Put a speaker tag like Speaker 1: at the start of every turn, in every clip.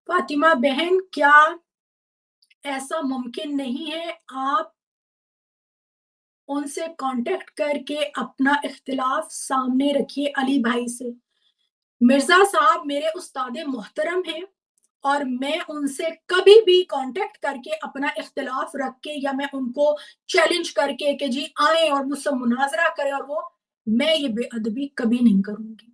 Speaker 1: फातिमा बहन, क्या ऐसा मुमकिन नहीं है आप उनसे कांटेक्ट करके अपना इख्तिलाफ सामने रखिए अली भाई से। मिर्ज़ा साहब मेरे उस्ताद मोहतरम हैं और मैं उनसे कभी भी कांटेक्ट करके अपना इख्तिलाफ रख के या मैं उनको चैलेंज करके कि जी आएँ और मुझसे मुनाज़रा करें और वो मैं ये बेअदबी कभी नहीं करूँगी।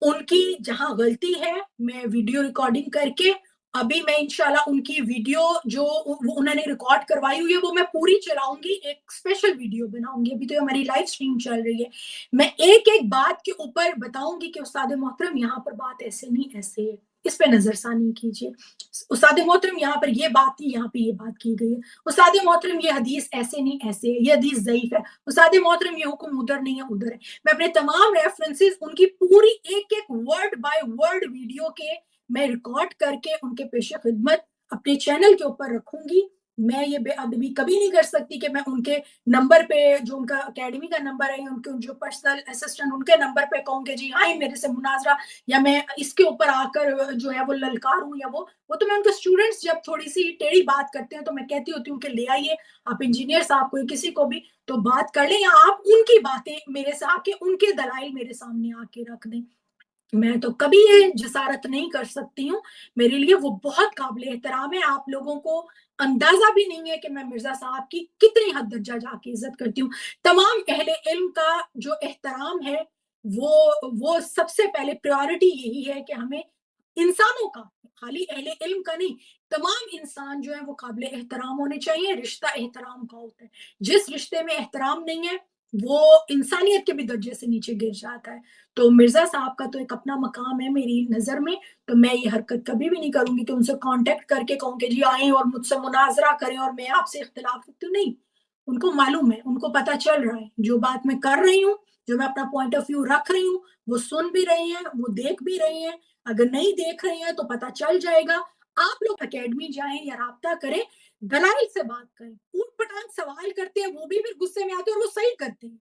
Speaker 1: उनकी जहाँ गलती है, मैं वीडियो रिकॉर्डिंग करके अभी मैं इंशाल्लाह उनकी वीडियो जो वो उन्होंने रिकॉर्ड करवाई हुई है, वो मैं पूरी चलाऊँगी, एक स्पेशल वीडियो बनाऊँगी। अभी तो हमारी लाइव स्ट्रीम चल रही है। मैं एक-एक बात के ऊपर बताऊँगी कि उस्ताद मोहतरम यहाँ पर बात ऐसे नहीं, ऐसे है। इस पे नज़रसानी कीजिए। उस्ताद मोहतरम यहाँ पर ये बात थी, यहाँ पे ये बात की गई है। उस्ताद मोहतरम ये हदीस ऐसे नहीं, ऐसे है। ये हदीस ज़ईफ़ है। उस्ताद मोहतरम ये हुक्म उधर नहीं है, उधर है। मैं अपने तमाम रेफरेंसेस उनकी पूरी एक-एक वर्ड बाय वर्ड वीडियो के मैं रिकॉर्ड करके उनके पेशे खिदमत अपने चैनल के ऊपर रखूँगी। मैं ये बेअदबी कभी नहीं कर सकती कि मैं उनके नंबर पे जो उनका अकेडमी का नंबर है, उनके जो पर्सनल असिस्टेंट उनके नंबर पे कहूँ कि जी आए मेरे से मुनाज़रा या मैं इसके ऊपर आकर जो है वो ललकारूँ या वो तो मैं उनके स्टूडेंट्स जब थोड़ी-सी टेढ़ी बात करते हैं तो मैं कहती होती हूँ कि ले आइए, आप इंजीनियर साहब को किसी को भी तो बात कर लें या आप उनकी बातें मेरे से आके उनके दलाइल मेरे सामने आके रख दें। मैं तो कभी ये जसारत नहीं कर सकती हूँ। मेरे लिए वो बहुत काबिल एहतराम है। आप लोगों को अंदाज़ा भी नहीं है कि मैं मिर्ज़ा साहब की कितनी हद दर्जा जाके इज़्ज़त करती हूँ। तमाम अहले इल्म का जो एहतराम है, वो सबसे पहले प्रायोरिटी यही है कि हमें इंसानों का, खाली अहले इल्म का नहीं, तमाम इंसान जो है वो काबिल एहतराम होने चाहिए, रिश्ता एहतराम का होता है। जिस रिश्ते में एहतराम नहीं है, वो इंसानियत के भी दर्जे से नीचे गिर जाता है। तो मिर्ज़ा साहब का तो एक अपना मकाम है मेरी नज़र में, तो मैं ये हरकत कभी भी नहीं करूँगी कि उनसे कॉन्टैक्ट करके कहूँ कि जी आएँ और मुझसे मुनाज़रा करें और मैं आपसे इख्तिलाफ़ रखती हूँ, नहीं। उनको मालूम है, उनको पता चल रहा है, जो बात मैं कर रही हूँ, जो मैं अपना पॉइंट ऑफ व्यू रख रही हूँ, वो सुन भी रही हैं, वो देख भी रही हैं। अगर नहीं देख रही हैं तो पता चल जाएगा। आप लोग अकेडमी जाएँ या राब्ता करें, दलाइल से बात करें। ऊट-पटांग सवाल करते हैं, वो भी फिर गुस्से में आते हैं और वो सही करते हैं।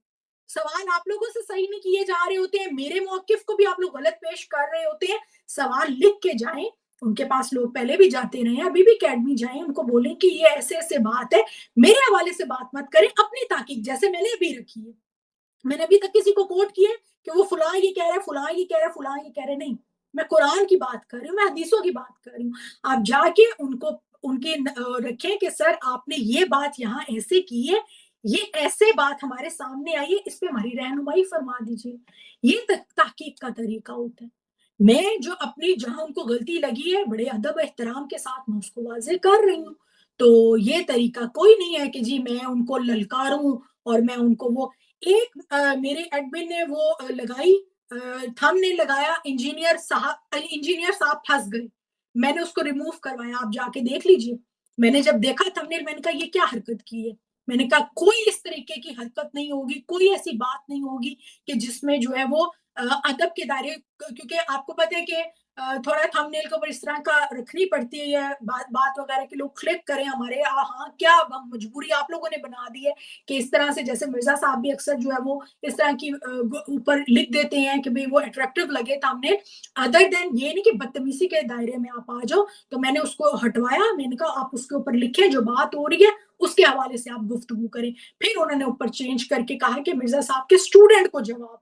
Speaker 1: सवाल आप लोगों से सही नहीं किए जा रहे होते हैं, मेरे मौक़िफ़ को भी आप लोग गलत पेश कर रहे होते हैं। सवाल लिख के जाएँ, उनके पास लोग पहले भी जाते रहे हैं, अभी भी अकेडमी जाएँ, उनको बोलें कि ये ऐसे-ऐसे बात है, मेरे हवाले से बात मत करें, अपनी ताकीद जैसे मैंने अभी रखी है। मैंने अभी तक किसी को कोट किया है कि वो फलाँ ये कह रहा है, फलाँ ये कह रहा है, फलाँ ये कह रहे हैं, नहीं। मैं कुरान की बात कर रही हूँ, मैं हदीसों की बात कर रही हूँ। आप जाके उनको उनके रखें कि सर आपने ये बात यहाँ ऐसे की है, ये ऐसे बात हमारे सामने आई है, इस पे हमारी रहनुमाई फरमा दीजिए। ये तहकीक का तरीका होता है। मैं जो अपनी जहाँ उनको गलती लगी है, बड़े अदब एहतराम के साथ मैं उसको वाज़ेह कर रही हूँ। तो ये तरीका कोई नहीं है कि जी मैं उनको ललकारूँ और मैं उनको वो एक मेरे एडमिन ने वो लगाई थंबनेल लगाया इंजीनियर साहब फँस गए। मैंने उसको रिमूव करवाया, आप जाके देख लीजिए। मैंने जब देखा थंबनेल मैंने कहा ये क्या हरकत की है? मैंने कहा कोई इस तरीके की हरकत नहीं होगी, कोई ऐसी बात नहीं होगी कि जिसमें जो है वो अदब के दायरे क्योंकि आपको पता है कि थोड़ा थंबनेल के ऊपर इस तरह का रखनी पड़ती है या बात बात वगैरह कि लोग क्लिक करें हमारे हाँ, क्या अब मजबूरी आप लोगों ने बना दी है कि इस तरह से जैसे मिर्ज़ा साहब भी अक्सर जो है वो इस तरह की ऊपर लिख देते हैं कि भई वो अट्रैक्टिव लगे थंबनेल। अदर देन ये नहीं कि बदतमीज़ी के दायरे में आप आ जाओ, तो मैंने उसको हटवाया, मैंने कहा आप उसके ऊपर लिखें जो बात हो रही है, उसके हवाले से आप गुफ्तगू करें। फिर उन्होंने ऊपर चेंज करके कहा कि मिर्ज़ा साहब के स्टूडेंट को जवाब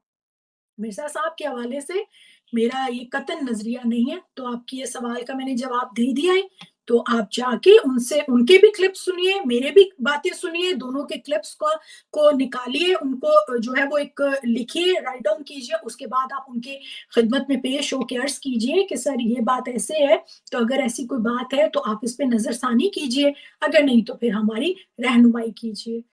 Speaker 1: मिर्ज़ा साहब के हवाले से मेरा ये कतई नज़रिया नहीं है, तो आपकी ये सवाल का मैंने जवाब दे दिया है। तो आप जाके उनसे उनके भी क्लिप्स सुनिए, मेरे भी बातें सुनिए, दोनों के क्लिप्स को निकालिए, उनको जो है वो एक लिखिए, राइट डाउन कीजिए, उसके बाद आप उनकी खिदमत में पेश होके अर्ज़ कीजिए कि सर ये बात ऐसे है, तो अगर ऐसी कोई बात है तो आप इस पे नज़रसानी कीजिए, अगर नहीं तो फिर हमारी रहनुमाई कीजिए।